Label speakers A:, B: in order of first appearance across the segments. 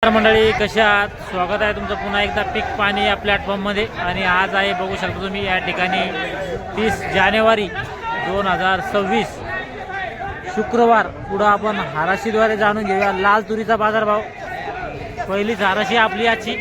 A: मंडळी कशा आहात? स्वागत आहे तुमचं पुन्हा एकदा पीक पाणी या प्लॅटफॉर्ममध्ये. आणि आज आहे बघू शकता तुम्ही या ठिकाणी 30 जानेवारी 2026 शुक्रवार. पुढं आपण हाराशीद्वारे जाणून घेऊया लाल तुरीचा बाजारभाव. पहिलीच हाराशी आपली आजची.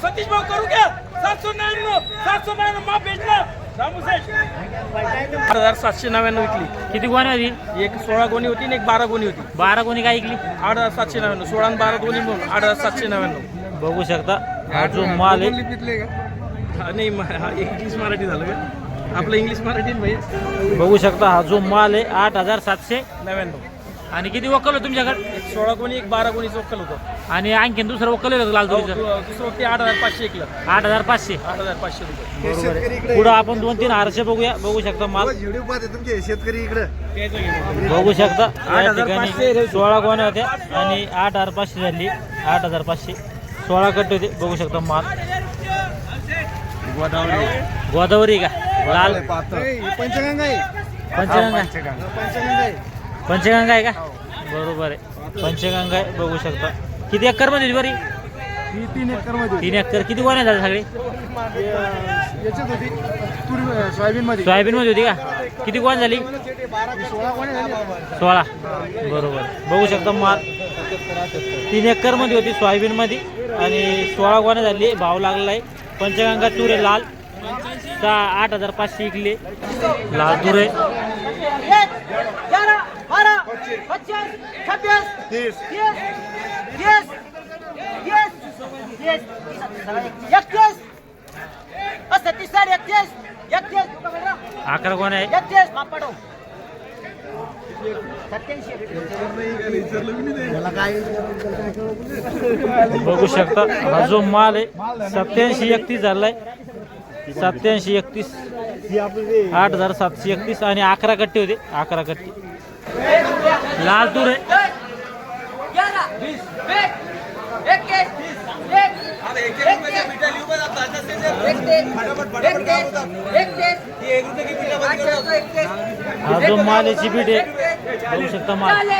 B: सतीश भाऊ करू घ्या. 799 माफ भेटला.
C: 8,799 विकली.
A: किती गोणी होती?
C: एक 16 गोणी होती आणि एक 12 गोणी होती.
A: 12 गोणी काय ऐकली?
C: 8,799. 16 आणि 12 गोणी म्हणून 8,799.
A: बघू शकता हा जो माल आहे.
C: नाही इंग्लिश मराठी झालं का आपलं? इंग्लिश मराठी भाई.
A: बघू शकता हा जो माल आहे 8,799.
C: 99.
A: आणि किती वक्कल होतं तुमच्याकडे?
C: एक 16 गोणी एक 12 गोणी चोक्कल होतं.
A: आणि आणखीन दुसरं वक्कल होतं लाल तुरीचं?
C: दुसरं ते 8,500 एकलं.
A: 8,500.
C: 8,500 रुपये.
A: बरोबर आहे. पुढं आपण 2-3 आरसे बघूया. बघू शकता माल
D: तुमचे शेतकरी इकडे
A: बघू शकता. या ठिकाणी 16 गोण्या होत्या आणि 8,500 झाली. 8,500 16 कट्टे होते. बघू शकता माल गोदावरी का लाल
D: पंचगंगा आहे.
A: पंचगंगा आहे का? बरोबर आहे, पंचगंगा आहे. बघू शकता किती एकर मध्ये बरी?
D: 3 एकर मध्ये
A: 3 एकर. किती गोण्या झाल्या सगळे?
D: याच्यात होती सोयाबीन मध्ये.
A: सोयाबीन मध्ये होती का? किती गोण्या झाली?
D: 16 कोणी झाली.
A: 16. बरोबर. बघू शकता माल 3 एकर मध्ये होती सोयाबीन मध्ये आणि 16 गोण्या झाली. भाव लागलेला आहे. पंचगंगा तुरे लाल 8,500 इकले. लाल तुरे
B: 11, 12, 25, 26, 30, 31,
A: 11 गोण्या आहे. बघू शकता हा जो माल आहे 87-31 झालाय. 87-31 8,731 आणि 11 कट्टे होते. 11 कट्टे लाल तूर आहे. 11 हा जो माल आहे चिपीट आहे. बघू शकता माल
B: 65.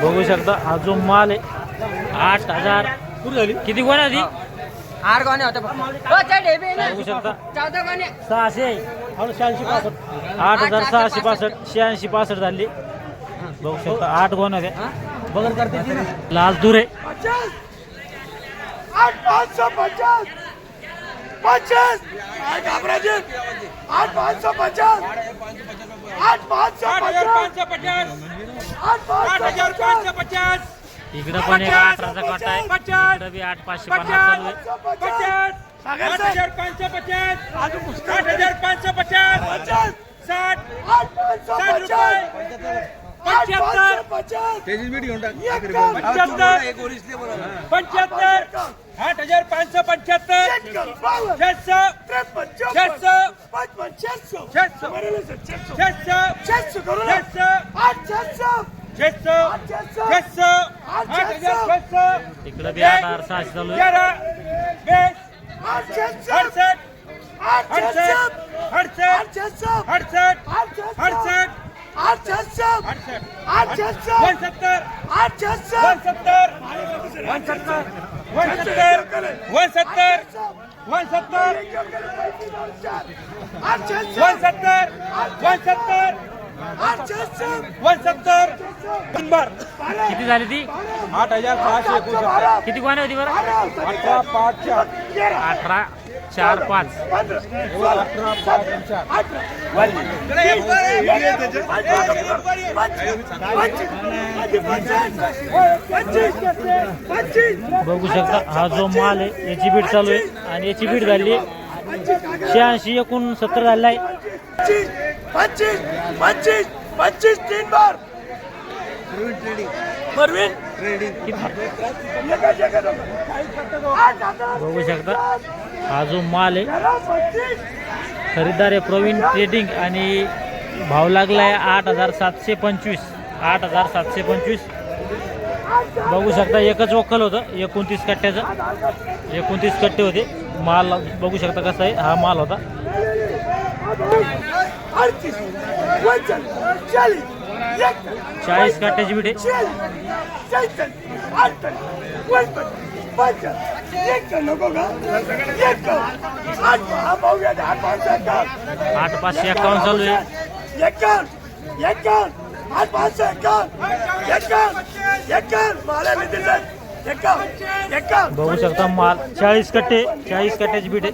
A: बघू शकता हा जो माल आहे 8,000 किती गोण्या होती?
B: 8 गोण्या होत्या.
A: बघू शकता
B: 14 गोण्या.
A: 600 8,665 86-65 झाली. बघू शकता 8 गोण्या होत्या. बघत करते लाल तुरे
D: 8,550 50 घाबराचे 8,550 8,550 8,550.
A: इकडं पण एक 18चा काटा आहे. इकडं बी 8,550 चालू आहे.
B: 8,550 8,550 60 60 रुपये 75 75 8,575
A: इकडं बी 8,600 चालू आहे.
B: 170
A: किती झाली ती?
C: 8,659.
A: किती गोण्या होती बरं?
C: 18 5 4
A: 18 45 बघू शकता हा जो माल आहे याची बीड चालू आहे आणि याची बीड झाली आहे 86 एकूण 70 झालेला आहे
D: 25 तीन बार परवीन
A: बघू शकता हा जो माल आहे खरीदार आहे प्रवीण ट्रेडिंग आणि भाव लागला आहे 8725 8725 बघू शकता एकच वक्कल होतं 29 कट्ट्याचं 29 कट्टे होते माल बघू शकता कसा आहे हा माल होता 40 कट्ट्याची बीड आहे आठ 551 चालू आहे बघू शकता माल 40 कट्टे 40 कट्ट्याची बीड आहे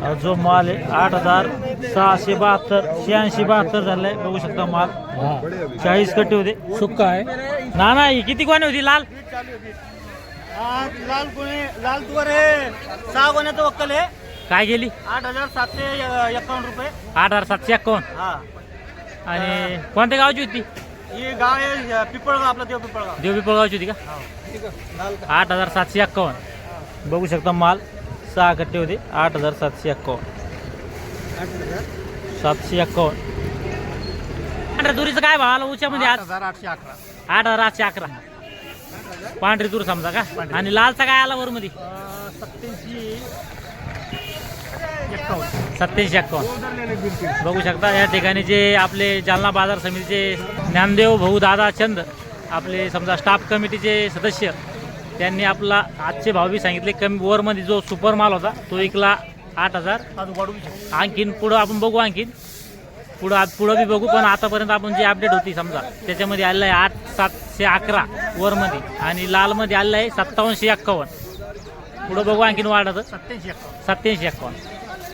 A: 8 जो माल आहे 8672 8672 झालाय बघू शकता माल 40 कट्टे होते सुक्का आहे ना नाही किती कोणी होती लाल
D: लाल तुवर आहे 6 गोण्याचं वक्कल आहे
A: काय गेली
D: 8751 रुपये
A: 8751
D: हा
A: आणि कोणत्या गावची होती
D: ही गाव आहे पिपळगाव आपलं देव पिपळगाव
A: पिपळगावची होती का 8751 बघू शकता माल 6 कट्टे होते 8751 751 पांढऱ्या तुरीचं काय भाव आला उच्यामध्ये आज 8811 पांढरी तूर समजा का आणि लालचा काय आला वर मध्ये 8751 बघू शकता या ठिकाणी जे आपले जालना बाजार समितीचे ज्ञानदेव भाऊ दादा चंद आपले समजा स्टाफ कमिटीचे सदस्य त्यांनी आपला आजचे भाव बी सांगितले कमी वरमध्ये जो सुपर माल होता तो विकला 8000 आणखीन पुढं आपण बघू आणखीन पुढं बी बघू पण आतापर्यंत आपण जी अपडेट होती समजा त्याच्यामध्ये आलेलं आहे 8711 वरमध्ये आणि लालमध्ये आलेलं आहे 5751 पुढं बघू आणखीन वाढत 8751